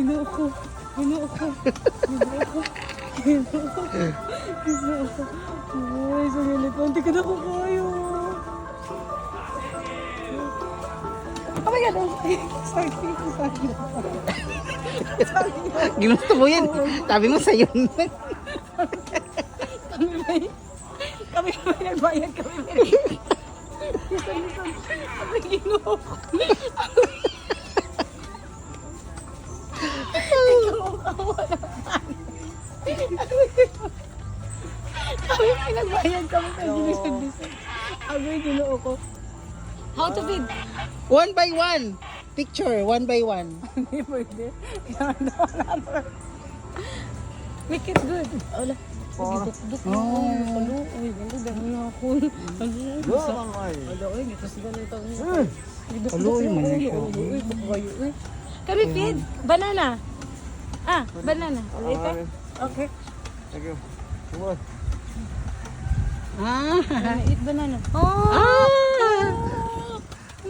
Ginoo ko. Ginoo ko. Ginoo ko. Ginoo ko. Ginoo ko. Ay, sa elepante ka na ko kayo. Oh my God. Sorry. Ginusto mo yan. Sabi mo sa'yo. Kami may nagbayad. Kami may Kami ginoo ko. Kami may nagbayad. Kami may ginisag-disag. Agoy ginoo ko. How to bid? 1 by 1. Picture, 1 by 1. Hindi pwede. Make it good. Wala. Duk-duk. Uy, ganda dahil na ako. Uy, gitas ganito. Aloy man na siya. Uy, bukayo. Uy. Kami feed. Banana. Ah, banana. Later? Okay. Thank you. Come on. Eat banana.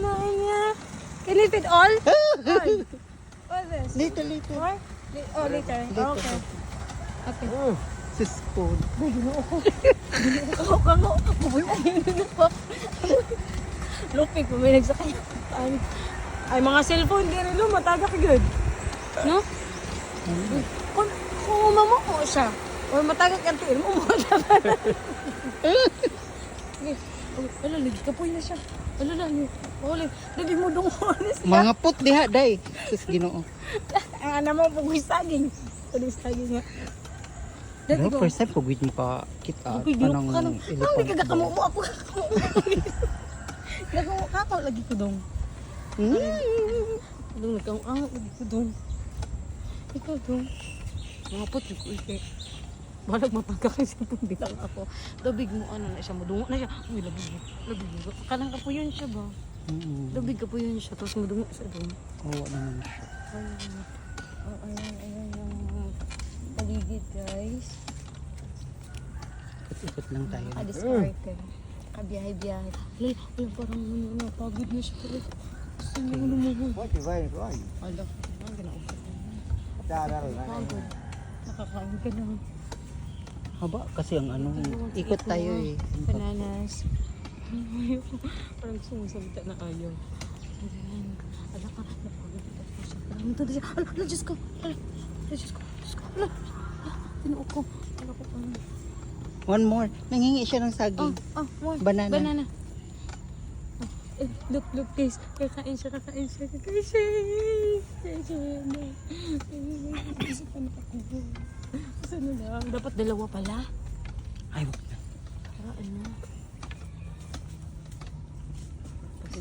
Maya. Can you feed all? All. What's this? Later. More? Oh, later. Okay. Okay. Sis food. Kango. Buboy mo yun pa. Lupig mo may nagsakay. Ay, mga cellphone di rin lo, matagak good. No? Kung umamo mo siya, o matagak yung tiil mo, matagak. Ala, lagi kapoy na siya. Ala, lagi mo dungones siya. Mga put diha, day. Sis ginoo. Ang ano mo, pugoy saging. Pugoy saging nga. No, first time pagwit mo ka kita. Uy, ginoo ka nang. elephant. Ang nagkakamo mo ako. Nagkakamo ka ako, lagi ko dong. Dong, nagkakamo lagi ko dong. Ikaw dong. Mapot yung kuike. Balag mapagkakin siya pong bilang ako. Dabig mo ano na siya, madungo na siya. Uy, labig mo. Kalang ka po yun siya ba? Dabig ka po yun siya, tapos madungo siya dong. Oo naman siya. Ayan yung paligid guys. Ikot lang tayo. Discarte. Kabiyahe-biyahe. Wala, parang pagod na siya pala. Gusto niya lumuhod. What you buying? Why? Ala, ang ginaubos. Pagod. Nakakain ka na. Haba kasi ang ano, ikot tayo eh. Bananas. Ayoko. Parang sumusalita na ayaw. Ayan. Ala ka, napagod ito po siya. Parang ito na siya. Ala, Diyos ko. Diyos ko. Ala, tinuok ko. Ala ko, ano. One more. Nangingi siya ng saging. More. Banana. Banana. Look, guys. Kakain siya. Isa pa na ako. Isa na lang. Dapat dalawa pala. Ay, wag na. Karaan na.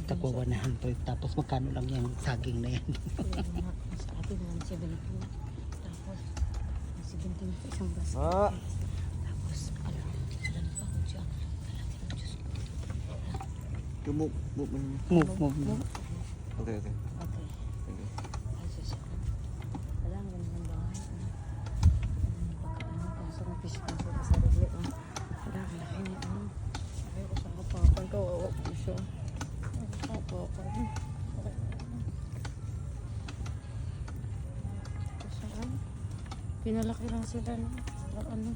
Takwa 100. Tapos magkano lang yung saging na yan. Sa atin naman 17. Tapos 17 sa isang basket. Ah. Tapos, alam pa ako siya. Diyos ko. You move. Move. Okay. Okay. Thank you. Ay, sus ako. Wala, ang ganda ng bahay. Pagkaano, pasok ng physical sa sarili. Wala, ang laki niya. Ay, ko sa kapakan. Kawawa po siya. Kapakan. Saan? Pinalaki lang sila. Ano?